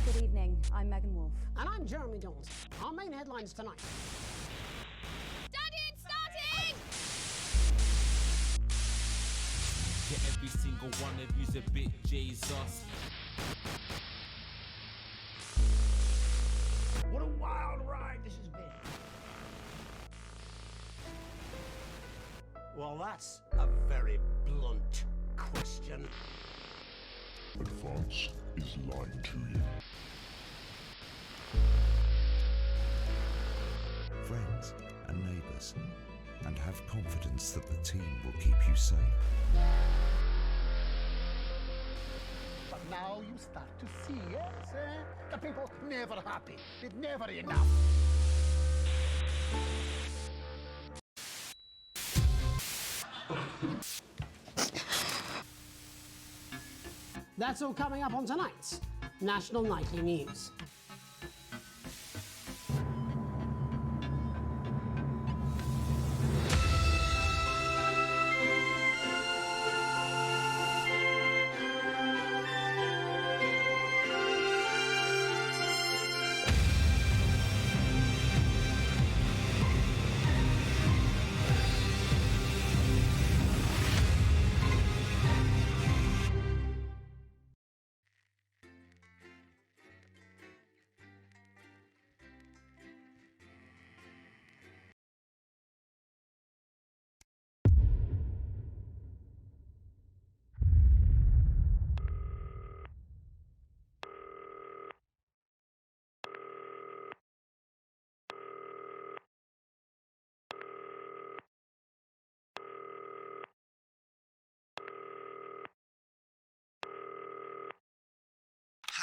Good evening, I'm Megan Wolf. And I'm Jeremy Dawes. Our main headlines tonight. Daddy, it's starting! Yeah, every single one of you's a bit Jesus. What a wild ride this has been. Well, that's a very blunt question. But France is lying to you. Friends and neighbours, and have confidence that the team will keep you safe. But now you start to see, yes, the people never happy. It's never enough. That's all coming up on tonight's National Nightly News.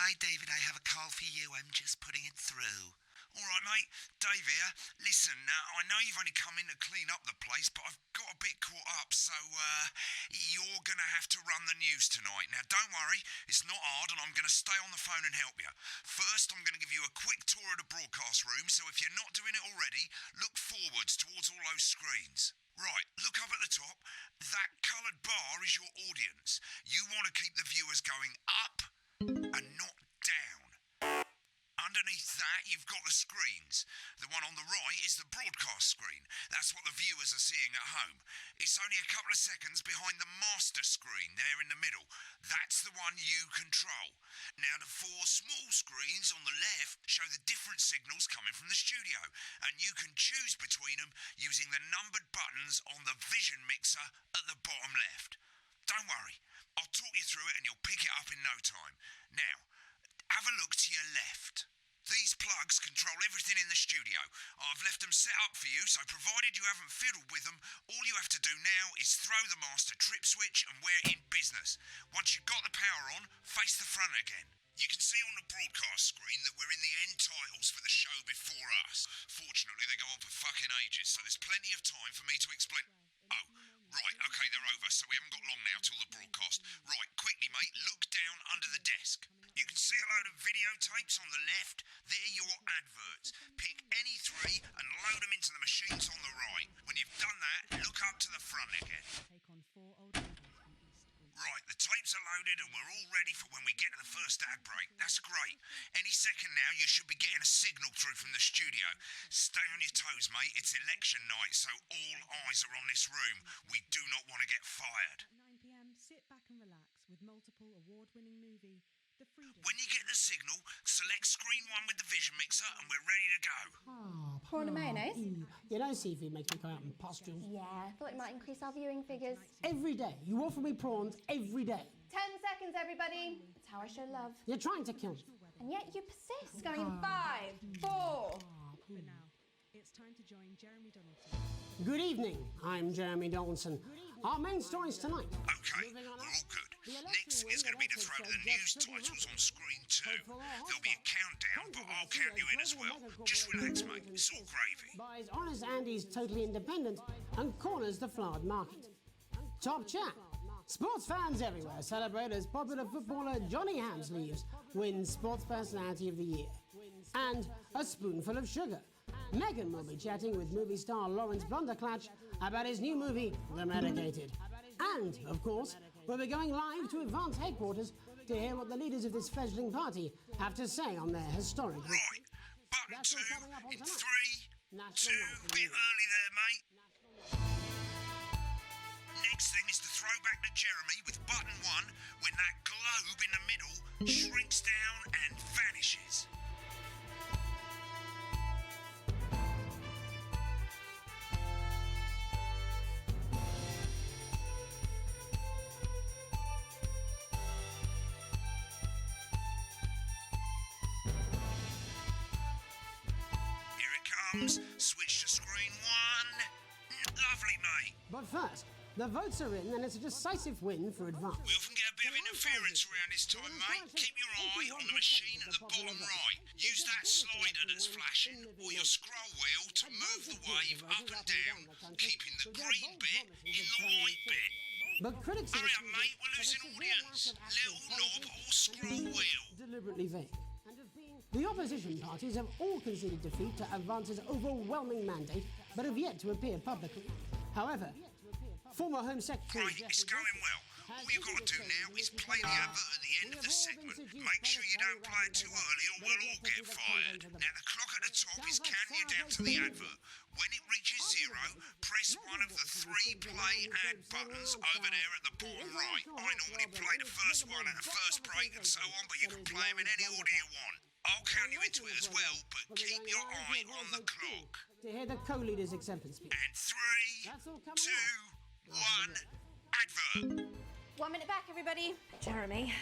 Hi, David, I have a call for you. I'm just putting it through. All right, mate. Dave here. Listen, I know you've only come in to clean up the place, but I've got a bit caught up, so you're going to have to run the news tonight. Now, don't worry, it's not hard, and I'm going to stay on the phone and help you. First, I'm going to give you a quick tour of the broadcast room, so if you're not doing it already, look forwards towards all those screens. Right, look up at the top. That coloured bar is your audience. You want to keep the viewers going up and not down. Underneath that, you've got the screens. The one on the right is the broadcast screen. That's what the viewers are seeing at home. It's only a couple of seconds behind the master screen there in the middle. That's the one you control. Now, the four small screens on the left show the different signals coming from the studio, and you can choose between them using the numbered buttons on the vision mixer at the bottom left. Don't worry, I'll talk you through it and you'll pick it up in no time. Now, have a look to your left. These plugs control everything in the studio. I've left them set up for you, so provided you haven't fiddled with them, all you have to do now is throw the master trip switch and we're in business. Once you've got the power on, face the front again. You can see on the broadcast screen that we're in the end titles for the show before us. Fortunately, they go on for fucking ages, so there's plenty of time for me to explain. Oh, right, okay, they're over, so we haven't got long now till the broadcast. Right, quickly, mate, look down under the desk. You can see a load of videotapes on the left. They're your adverts. Pick any three and load them into the machines on the right. When you've done that, look up to the front again. Right, the tapes are loaded and we're all ready for when we get to the first ad break. That's great. Any second now, you should be getting a signal through from the studio. Stay on your toes, mate. It's election night, so all eyes are on this room. We do not want to get fired. At 9 p.m, sit back and relax with multiple award-winning movie The Freedom. When you get the signal, select screen 1 with the vision mixer and we're ready to go. Prawn and mayonnaise? You know, seafood makes me come out in pustules. Yeah, thought it might increase our viewing figures. Every day. You offer me prawns every day. 10 seconds, everybody. It's how I show love. You're trying to kill me. And yet you persist. Going in 5, 4. But now, it's time to join Jeremy Donaldson. Good evening, I'm Jeremy Donaldson. Our main stories tonight. Okay, we're all good. Next is going to be the throw to the news titles on screen 2. There'll be a countdown, but I'll count you in as well. Just relax, mate. It's all gravy. Buys Honest Andy's Totally Independent and corners the flowered market. Top chat. Sports fans everywhere celebrate as popular footballer Johnny Hamsleeves wins Sports Personality of the Year. And a spoonful of sugar. Megan will be chatting with movie star Lawrence Blunderclatch about his new movie, The Medicated. And, of course, we'll be going live to Advance headquarters to to hear what the leaders of this fledgling party have to say on their historic... Right, button That's all 2 coming up on in tonight. 3, National 2, bit early there, mate. Next thing is to throw back to Jeremy with button 1 when that globe in the middle shrinks down and vanishes. Here it comes. Switch to screen 1. Lovely, mate. But first, the votes are in and it's a decisive win for Advance. We often get a bit of interference around this time, mate. Keep your eye on the machine at the bottom right. Use that slider that's flashing or your scroll wheel to move the wave up and down, keeping the green bit in the white bit. But critics... Hurry up, mate. We're losing audience. Little knob or scroll wheel. deliberately vague. The opposition parties have all conceded defeat to Advance's overwhelming mandate, but have yet to appear publicly. However, former Home Secretary... Right, it's going well. All you've got to do now is play the advert at the end of the segment. Make sure you don't play it too early or we'll all get fired. Now, the clock at the top is counting you down to the advert. When it reaches 0, press one of the 3 play ad buttons over there at the bottom right. I normally play the first one at the first break and so on, but you can play them in any order you want. I'll count you into it as well, but keep your eye on the clock. To hear the co-leader's acceptance speech. And 3, 2, 1, advert. 1 minute back, everybody. Jeremy,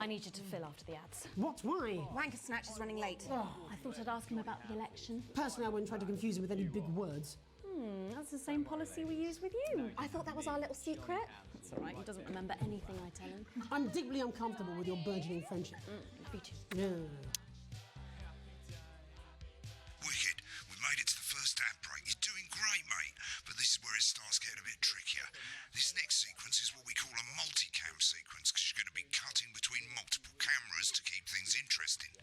I need you to fill after the ads. What? Why? Wanker Snatch is running late. I thought I'd ask him about the election. Personally, I wouldn't try to confuse him with any big words. That's the same policy we use with you. I thought that was our little secret. That's all right, he doesn't remember anything I tell him. I'm deeply uncomfortable with your burgeoning friendship. Me too. Yeah. Wicked. We made it to the first ad break. You're doing great, mate. But this is where it starts getting a bit trickier. This next sequence is what we call a multicam sequence, because you're going to be cutting between multiple cameras to keep things interesting.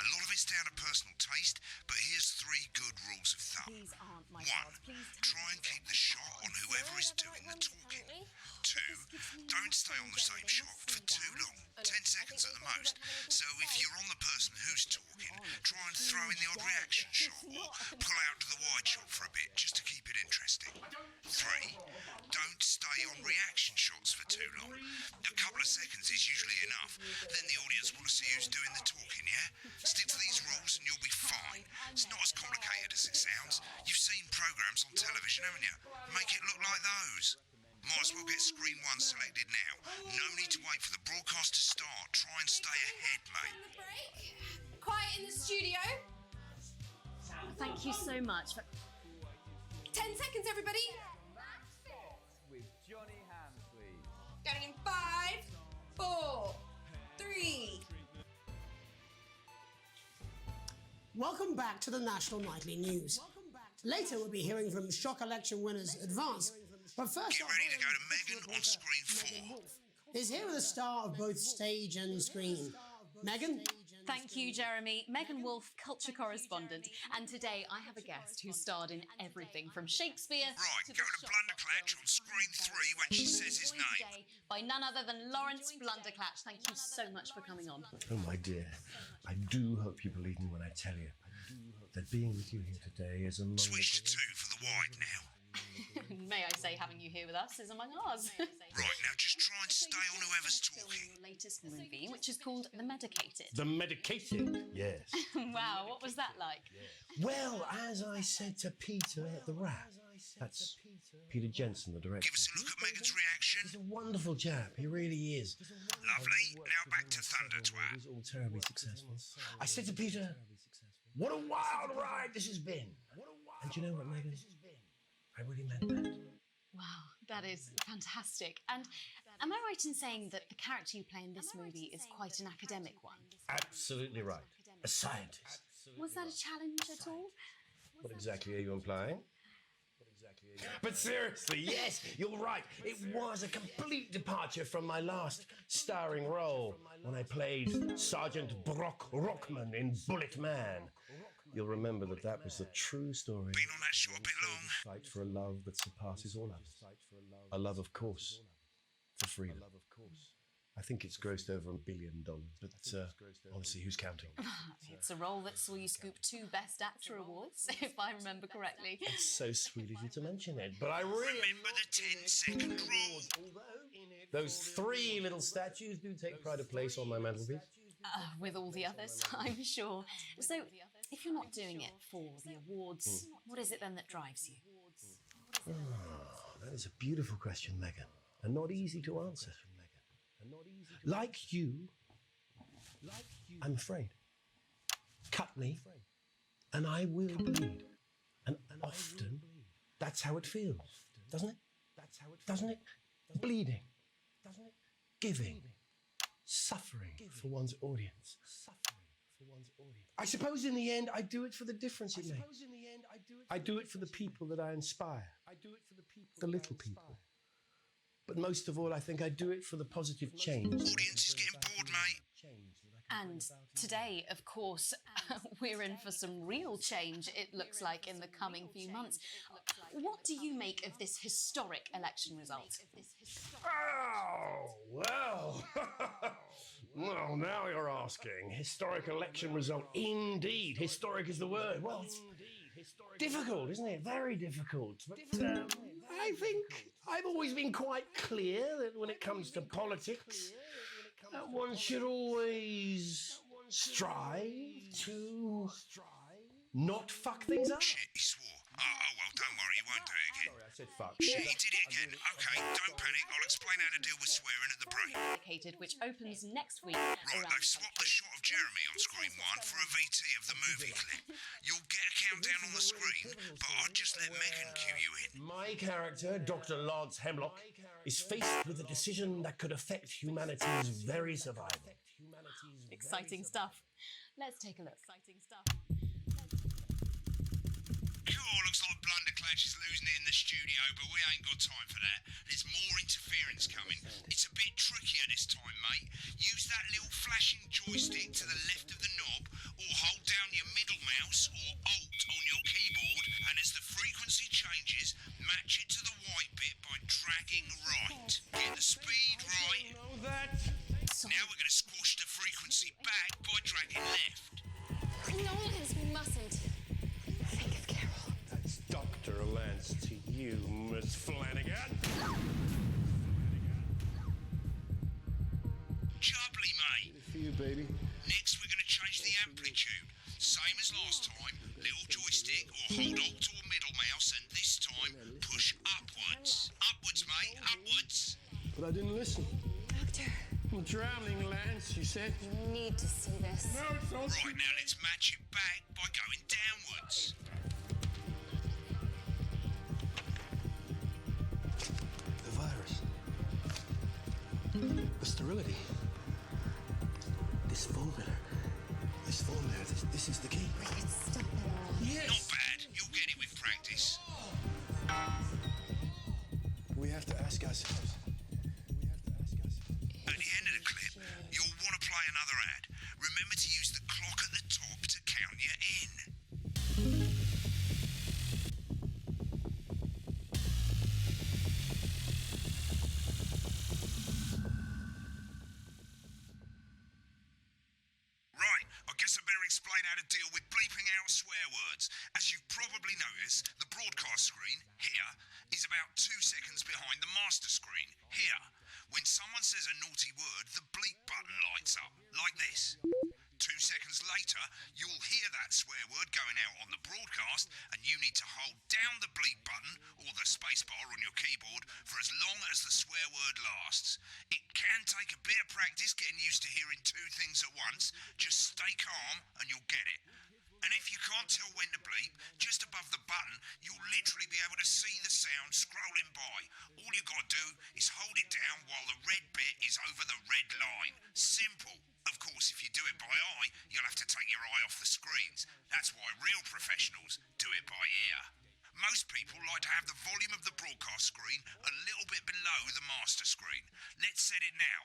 A lot of it's down to personal taste, but here's 3 good rules of thumb. These aren't my 1. cards. Please Try and keep the shot on whoever is doing the talking. 2. Don't stay on the same shot for too long, 10 seconds at the most. So if you're on the person who's talking, try and throw in the odd reaction shot or pull out to the wide shot for a bit just to keep it interesting. 3. Don't stay on reaction shots for too long. A couple of seconds is usually enough. Then the audience want to see who's doing the talking, yeah? Stick to these rules and you'll be fine. It's not as complicated as it sounds. You've seen programs on television, haven't you? Make it look like those. Might as well get screen 1 selected now. No need to wait for the broadcast to start. Try and stay ahead, mate. Quiet in the studio. Thank you so much. 10 seconds, everybody. With Johnny Hamsley. Going in 5, 4, 3. Welcome back to the National Nightly News. Later, we'll be hearing from shock election winners Advance. But first, Get ready to go to Megan on screen 4. is here with a star of both stage and screen. Megan? Thank you, Jeremy. Megan Wolfe, culture correspondent. And today I have a guest who starred in everything from Shakespeare Right, to go the to Blunderclatch on screen 3 when she says his name. Today by none other than Lawrence Blunderclatch. Thank you so much for coming on. Oh, my dear, I do hope you believe me when I tell you that being with you here today is among Switch to 2 for the wide now. May I say, having you here with us is among ours. Right, now just try and stay on whoever's talking. Your latest movie, which is called The Medicated. The medicated, yes. Wow, what was that like? Well, as I said to Peter at the Rat, that's Peter Jensen, the director. Give us a look at Megan's reaction. He's a wonderful chap, he really is. Lovely. Now back to Thunder Twat. He's all terribly successful. I said to Peter, what a wild ride this has been. And you know what, Megan? I really meant that. Wow, that is fantastic. And am I right in saying that the character you play in this movie is quite an academic one? Absolutely right. A scientist. Was that a challenge at all? What exactly are you implying? But seriously, yes, you're right. It was a complete departure from my last starring role when I played Sergeant Brock Rockman in Bullet Man. You'll remember that was the true story. Been on that show a bit long. Fight for a love that surpasses all others. A love, of course, for freedom. I think it's grossed over $1 billion, but honestly, who's counting? It's a role that saw you scoop 2 Best Actor awards, if I remember correctly. It's so sweet of you to mention it, but I really... Remember the 10-second rule. Those 3 little statues do take pride of place on my mantelpiece. With all the others, I'm sure. So, if you're not doing it for the awards, what is it then that drives you? That is a beautiful question, Megan, and not easy to answer. Like you, I'm afraid. Cut me, and I will bleed. And often, that's how it feels, doesn't it? Doesn't it? Bleeding. Giving. Suffering for one's audience. I suppose in the end, I do it for the difference it makes. I do it for the people that I inspire. The little people. But most of all, I think I do it for the positive change. Audience is getting bored, mate. And today, of course, we're in for some real change, it looks like, in the coming few months. What do you make of this historic election result? Oh, well. Well, now you're asking. Historic election result. Indeed. Historic is the word. Well, it's difficult, isn't it? Very difficult. But I think I've always been quite clear that when it comes to politics, one should always strive to not fuck things up. Shit, he swore. Oh, well, don't worry, he won't do it again. Sorry, I said fuck. Shit, he did it again. Okay, don't panic. I'll explain how to deal with swearing at the break. Which opens next week. Right, they've swapped the shot of Jeremy on screen 1 for a VT of the movie clip. You'll get a countdown on the screen, but I'll just let Megan cue you in. My character, Dr. Lance Hemlock, is faced with a decision that could affect humanity's very survival. Exciting stuff. Let's take a look. Cool, looks like Blunderclash is losing it in the studio, but we ain't got time for that. There's more interference coming. It's a bit trickier this time, mate. Use that little flashing joystick to the left of the knob, or hold down your middle mouse or Alt on your keyboard, and as the frequency changes, match it to the white bit by dragging right. Get the speed right. Now we're going to squash the frequency back by dragging left. No, Lance, we mustn't. Think of Carol. That's Dr. Lance to you, Miss Flanagan. Jubbly, mate. For you, baby. Next, we're going to change the amplitude. Same as last time. Little joystick or hold Alt or middle mouse, and this time push upwards. Upwards, mate. Upwards. But I didn't listen. Doctor. I'm drowning, Lance, you said. You need to see this. No, it's all Right, now let's match it back by going downwards. The virus. The sterility. This formula. This is the key. We could stop it all. Yes. Not bad. You'll get it with practice. We have to ask ourselves. At the end of the clip, you'll want to play another ad. Remember to use the clock at the top to count you in. Right, I guess I better explain how to deal with bleeping out swear words. As you've probably noticed, the broadcast screen, here, is about 2 seconds behind the master screen, here. When someone says a naughty word, the bleep button lights up, like this. 2 seconds later, you'll hear that swear word going out on the broadcast, and you need to hold down the bleep button, or the spacebar on your keyboard, for as long as the swear word lasts. It can take a bit of practice getting used to hearing 2 things at once. Just stay calm, and you'll get it. And if you can't tell when to bleep, just above the button, you'll literally be able to see the sound scrolling by. All you gotta do is hold it down while the red bit is over the red line. Simple. Of course, if you do it by eye, you'll have to take your eye off the screens. That's why real professionals do it by ear. Most people like to have the volume of the broadcast screen a little bit below the master screen. Let's set it now.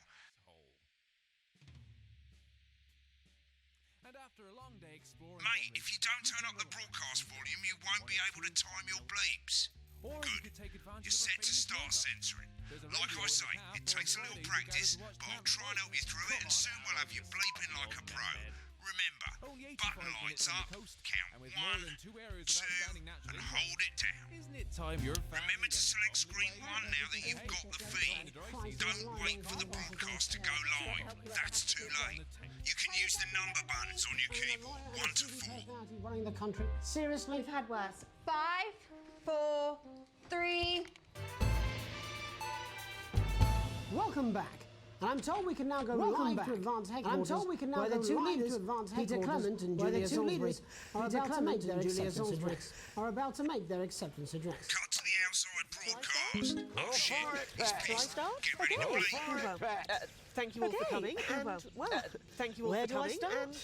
And after a long day exploring... Mate, if you don't turn up the broadcast volume, you won't be able to time your bleeps. Or Good. you could take advantage You're of a set to famous start logo. censoring. Like I say, it takes a little practice, but I'll try and help you through it, and soon we'll have you bleeping like a pro. Remember, button lights up, count 1, 2, and hold it down. Isn't it time you're Remember to select screen 1 now that you've got the feed. Don't wait for the broadcast to go live. That's too late. You can use the number buttons on your keyboard, 1 to 4. Running the country. Seriously? We've had worse. 5, 4, 3. Welcome back. And I'm told we can now go live to Advanced Headquarters. I'm told we can now go live to Advanced Headquarters. Peter Clement and Julia Salisbury are about to make their acceptance address. Cut to the outside broadcast. Oh shit, it's pissed. Get ready to bleep. Thank you all for coming, and, thank you all for coming, and,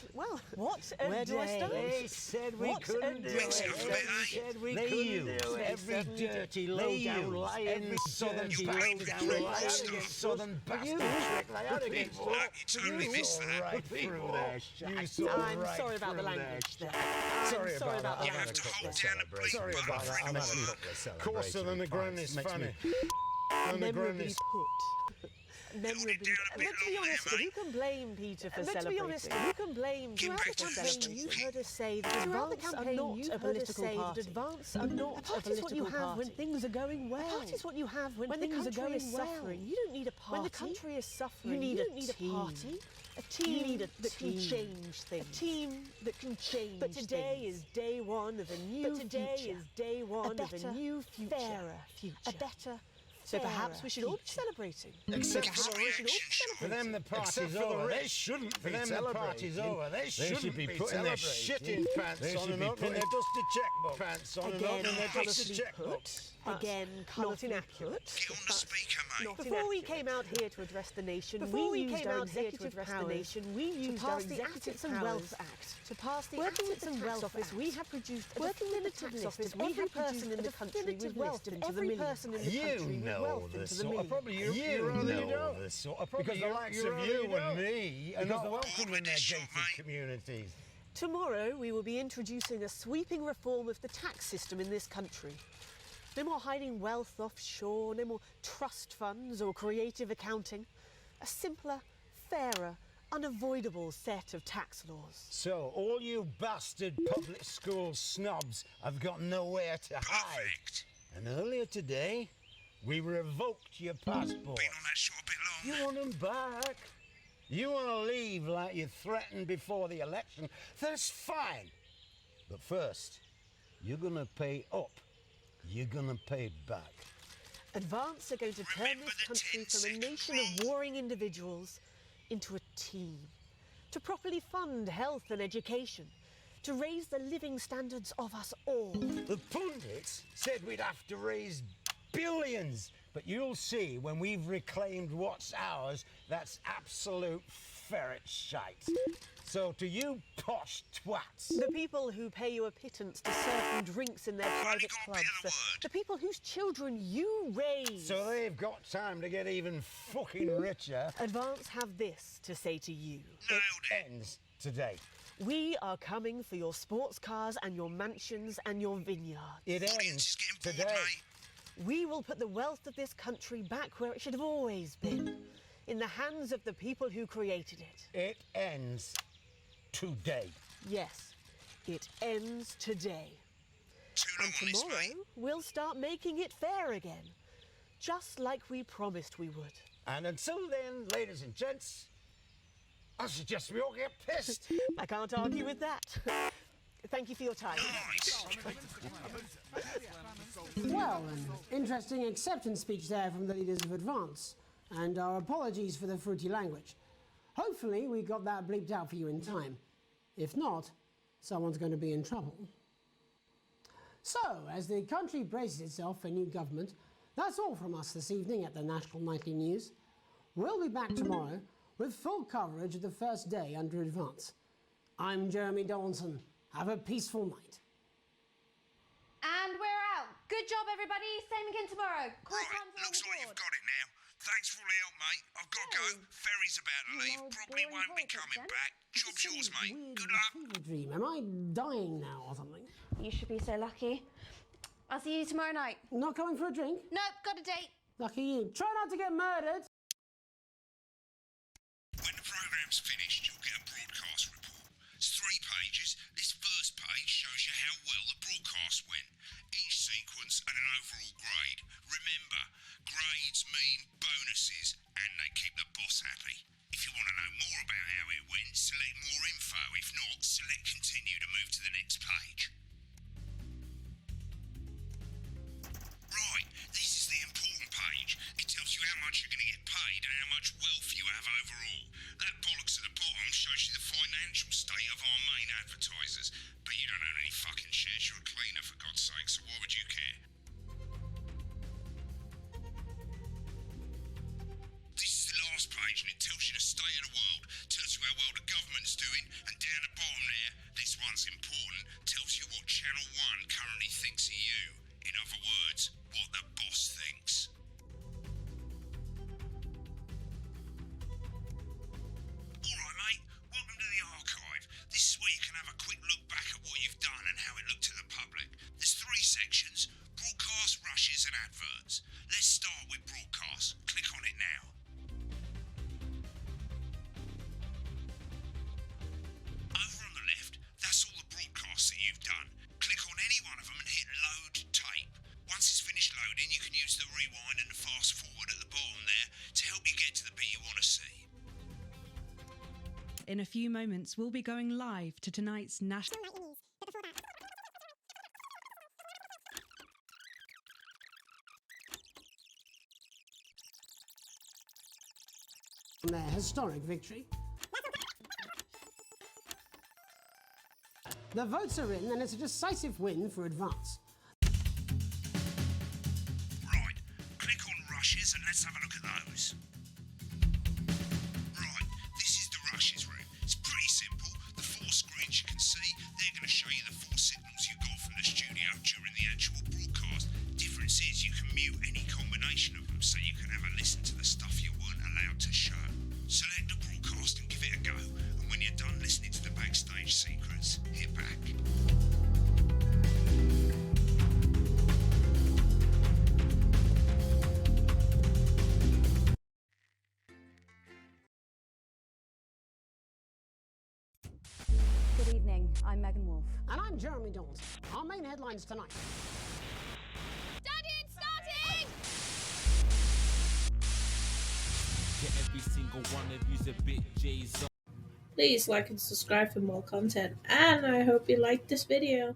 what a Where do I start? They said we couldn't do it. They said we couldn't do it. Every dirty, low-down, lying, every southern low-down, lying, southern bastard trick they had against us. You totally missed that. Right through there, shite. I'm sorry about the language there. Sorry sorry about about You the have to hold down a bleep Sorry button about for that. it I'm to having work. coarser than the ground is funny. And the ground memorably is put. Memorably. But To be honest, who can blame Peter for celebrating? Who can blame Peter for celebrating? You've heard us say that Advance are not a political party. Advance are not a political party. When things are going well. A party is what you have when things are going well. You don't need a party. When the country is suffering, you need a party. A team that can change things. A team that can change. But today is day one of a new future. Today is day one of a new future. Fairer future. A better. So perhaps we should all be celebrating. Except for them, the party's over. They shouldn't be celebrating. For them, the party's over. They shouldn't be putting their shitting pants on and opening their dusty checkbook. Pants on and opening their dusty checkbook. Again, not inaccurate. Get on the speaker, mate. Before we came out here to address the nation, we used our executive powers to pass the Assets and Wealth Act. To pass the Assets and Wealth Office, we have produced a definitive list of every person in the country with wealth into the millions. You know this sort of probably you know this sort of because the likes of you and me are not welcome in their gated communities. Tomorrow we will be introducing a sweeping reform of the tax system in this country. No more hiding wealth offshore, no more trust funds or creative accounting. A simpler, fairer, unavoidable set of tax laws. So all you bastard public school snobs have got nowhere to hide. And earlier today, we revoked your passport. Been on that shot a bit long. You want them back? You want to leave like you threatened before the election? That's fine. But first, you're going to pay up. You're going to pay back. Advance are going to turn this country from a nation of warring individuals into a team. To properly fund health and education. To raise the living standards of us all. The pundits said we'd have to raise billions. But you'll see when we've reclaimed what's ours, that's absolute ferret shite. So to you posh twats. The people who pay you a pittance to serve them drinks in their private clubs. The people whose children you raise. So they've got time to get even fucking richer. Advance have this to say to you. It ends today. We are coming for your sports cars and your mansions and your vineyards. It ends today. We will put the wealth of this country back where it should have always been. In the hands of the people who created it. It ends today. Yes, it ends today. And tomorrow, we'll start making it fair again. Just like we promised we would. And until then, ladies and gents, I suggest we all get pissed. I can't argue with that. Thank you for your time. Well, an interesting acceptance speech there from the leaders of Advance. And our apologies for the fruity language. Hopefully we got that bleeped out for you in time. If not, someone's going to be in trouble. So, as the country braces itself for new government, that's all from us this evening at the National Nightly News. We'll be back tomorrow with full coverage of the first day under Advance. I'm Jeremy Donaldson. Have a peaceful night. And we're out. Good job, everybody. Same again tomorrow. Right, looks like you've got it now. Thanks for all the help, mate. I've got to go. Ferry's about to leave. Probably won't be coming back. Job's yours, mate. Good luck. Fever dream. Am I dying now or something? You should be so lucky. I'll see you tomorrow night. Not coming for a drink? Nope, got a date. Lucky you. Try not to get murdered. When the programme's finished, you'll get a broadcast report. It's 3 pages. This first page shows you how well the broadcast went. Each sequence and an overall grade. Remember, grades mean bonuses, and they keep the boss happy. If you want to know more about how it went, select more info. If not, select continue to move to the next page. Right, this is the important page. It tells you how much you're going to get paid and how much wealth you have overall. That bollocks at the bottom shows you the financial state of our main advertisers. But you don't own any fucking shares. You're a cleaner, for God's sake, so why would you care? This is the last page, and it tells you the state of the world, tells you how well the government's doing, and down the bottom there, this one's important, tells you what Channel 1 currently thinks of you. In other words, what the boss thinks. Alright mate, welcome to the archive. This is where you can have a quick look back at what you've done and how it looked to the public. There's 3 sections: broadcast, rushes and adverts. Let's start with broadcast. Click on it now. Over on the left, that's all the broadcasts that you've done. Click on any one of them and hit load tape. Once it's finished loading, you can use the rewind and the fast forward at the bottom there to help you get to the bit you want to see. In a few moments, we'll be going live to tonight's national... Their historic victory. The votes are in, and it's a decisive win for Advance. Right, click on rushes and let's have a look at those. Right, this is the rushes room. It's pretty simple. The 4 screens you can see, they're going to show you the 4 signals you got from the studio during the actual broadcast. Difference is you can mute any combination of them, so you can have a listen to the stuff you weren't allowed to show. Select the broadcast and give it a go, and when you're done listening to the backstage secrets, hit back. Good evening, I'm Megan Wolf. And I'm Jeremy Dawes. Our main headlines tonight. Starting! Get every single one of you's a bit J's. Please like and subscribe for more content, and I hope you liked this video.